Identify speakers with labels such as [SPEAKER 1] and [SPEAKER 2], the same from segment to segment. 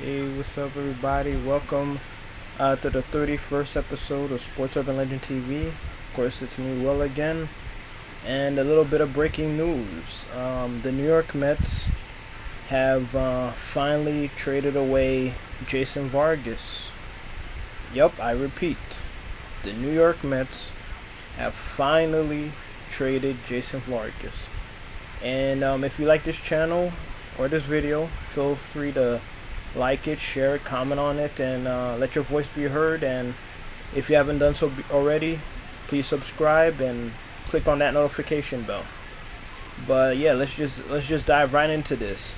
[SPEAKER 1] Hey, what's up, everybody? Welcome to the 31st episode of Sports Urban Legend TV. Of course, it's me, Will, again, and a little bit of breaking news. The New York Mets have finally traded away Jason Vargas. Yup, I repeat, the New York Mets have finally traded Jason Vargas. And if you like this channel or this video, feel free to like it, share it, comment on it, and let your voice be heard. And if you haven't done so already, please subscribe and click on that notification bell. But yeah, let's just dive right into this.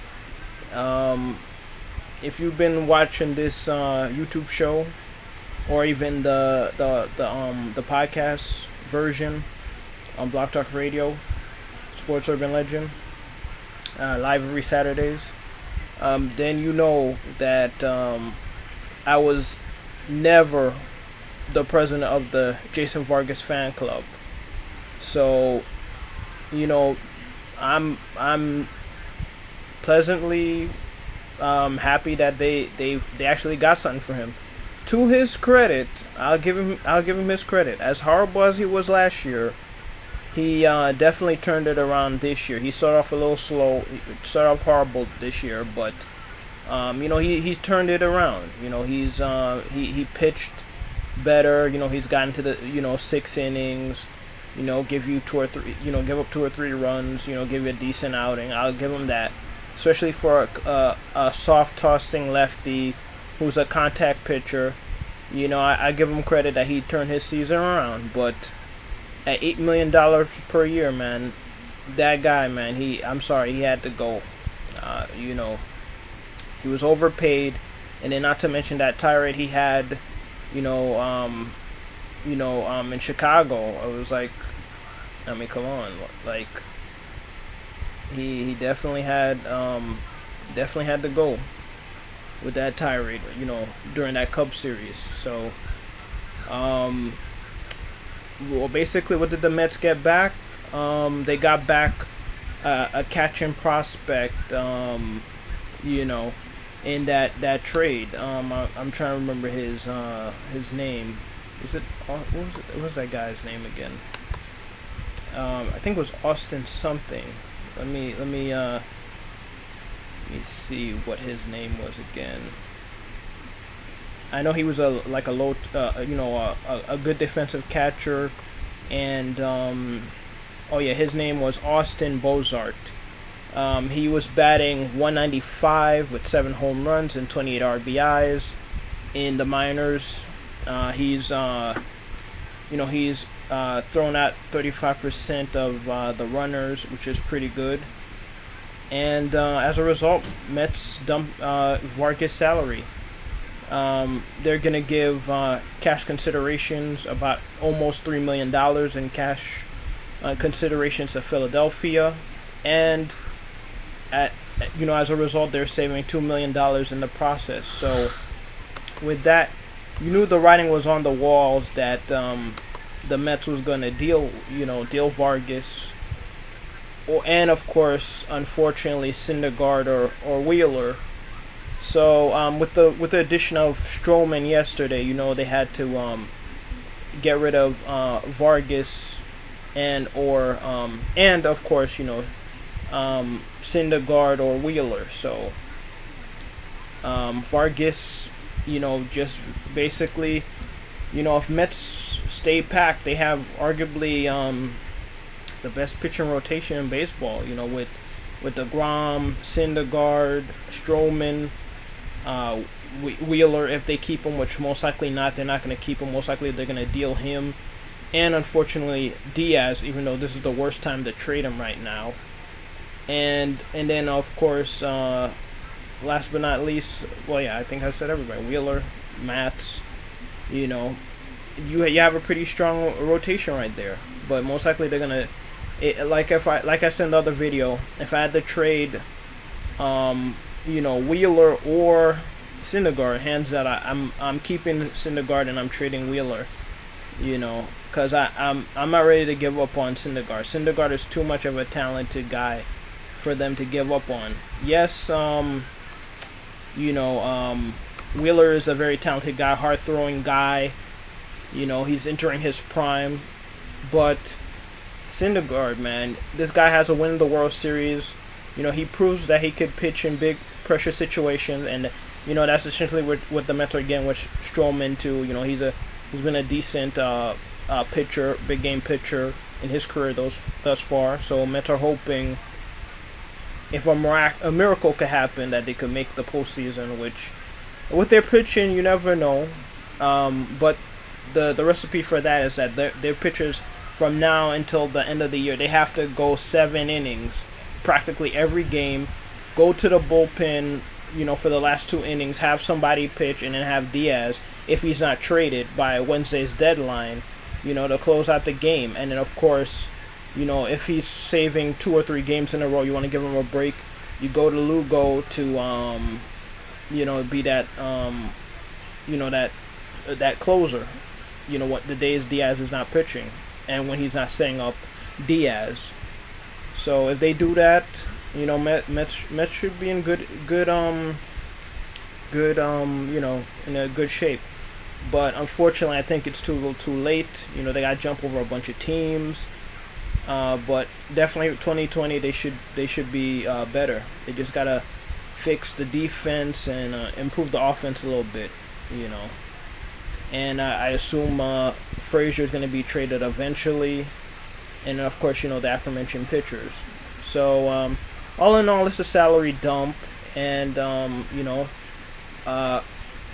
[SPEAKER 1] If you've been watching this YouTube show or even the podcast version on Block Talk Radio, Sports Urban Legend, live every Saturdays, then you know that I was never the president of the Jason Vargas fan club. So, you know, I'm pleasantly happy that they actually got something for him. To his credit, I'll give him his credit. As horrible as he was last year, he definitely turned it around this year. He started off a little slow. He started off horrible this year, but he's turned it around. He pitched better. He's gotten to the 6 innings. Give you two or three. Give up 2 or 3 runs. Give you a decent outing. I'll give him that, especially for a soft tossing lefty who's a contact pitcher. I give him credit that he turned his season around, but at $8 million per year, man, that guy, man, I'm sorry, he had to go. He was overpaid, and then not to mention that tirade he had, in Chicago. I was like, I mean, come on, like, he definitely had to go with that tirade, during that Cubs series. So, well, basically, what did the Mets get back? They got back a catching prospect, in that trade. I'm trying to remember his name. What was that guy's name again? I think it was Austin something. Let me see what his name was again. I know he was a good defensive catcher, and his name was Austin Bossart. He was batting 195 with 7 home runs and 28 RBIs in the minors. He's thrown out 35% of the runners, which is pretty good. And as a result, Mets dump Vargas' salary. They're gonna give cash considerations, about almost $3 million in cash considerations to Philadelphia, and as a result, they're saving $2 million in the process. So with that, you knew the writing was on the walls that the Mets was gonna deal Vargas, and of course, unfortunately, Syndergaard or Wheeler. So with the addition of Stroman yesterday, they had to get rid of Vargas and of course Syndergaard or Wheeler. So Vargas, just basically, if Mets stay packed, they have arguably the best pitching rotation in baseball. With DeGrom, Syndergaard, Stroman. Wheeler, if they keep him, which most likely not, they're not going to keep him. Most likely they're going to deal him, and unfortunately Diaz, even though this is the worst time to trade him right now. And then of course, last but not least, I think I said everybody. Wheeler, Mats, you have a pretty strong rotation right there. But most likely they're gonna, like I said in the other video, if I had to trade, Wheeler or Syndergaard, hands down, I'm keeping Syndergaard and I'm trading Wheeler. Because I'm not ready to give up on Syndergaard. Syndergaard is too much of a talented guy for them to give up on. Yes, Wheeler is a very talented guy, hard throwing guy. He's entering his prime, but Syndergaard, man, this guy has a win in the World Series. He proves that he could pitch in big pressure situations, and that's essentially what the Mets are getting with Stroman too. He's been a decent pitcher, big game pitcher in his career thus far. So Mets are hoping if a miracle could happen that they could make the postseason. Which with their pitching, you never know. But the recipe for that is that their pitchers from now until the end of the year, they have to go 7 innings practically every game, go to the bullpen, for the last 2 innings, have somebody pitch, and then have Diaz, if he's not traded by Wednesday's deadline, to close out the game. And then, of course, if he's saving 2 or 3 games in a row, you want to give him a break. You go to Lugo to, be that, that closer. What the days Diaz is not pitching, and when he's not setting up Diaz. So if they do that, Mets should be in in a good shape. But unfortunately, I think it's too late. They got to jump over a bunch of teams. But definitely 2020, they should be better. They just gotta fix the defense and improve the offense a little bit. And I assume Frazier is going to be traded eventually. And of course, the aforementioned pitchers. So, all in all, it's a salary dump. And,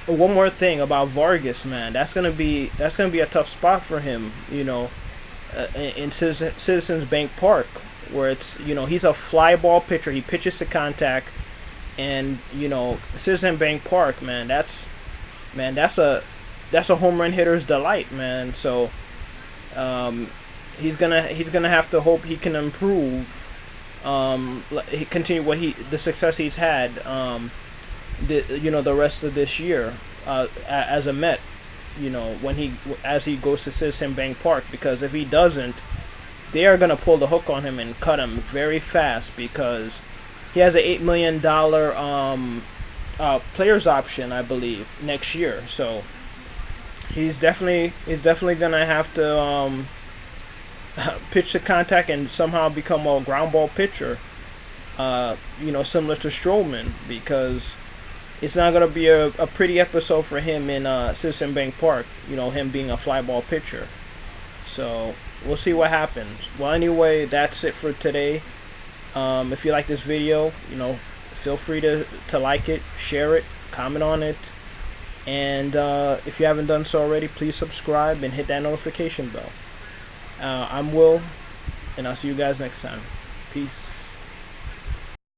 [SPEAKER 1] one more thing about Vargas, man. That's gonna be a tough spot for him, in Citizens Bank Park, where it's, he's a fly ball pitcher. He pitches to contact. And, Citizens Bank Park, man, that's a home run hitter's delight, man. So, he's gonna have to hope he can improve, he continue the success he's had, the rest of this year, as a Met, as he goes to Citizen Bank Park, because if he doesn't, they are gonna pull the hook on him and cut him very fast, because he has an $8 million players option, I believe, next year. So he's definitely gonna have to pitch to contact and somehow become a ground ball pitcher, similar to Stroman, because it's not gonna be a pretty episode for him in Citizen Bank Park. Him being a fly ball pitcher. So we'll see what happens. Well, anyway, that's it for today. If you like this video, feel free to like it, share it, comment on it. And if you haven't done so already, please subscribe and hit that notification bell. I'm Will, and I'll see you guys next time. Peace.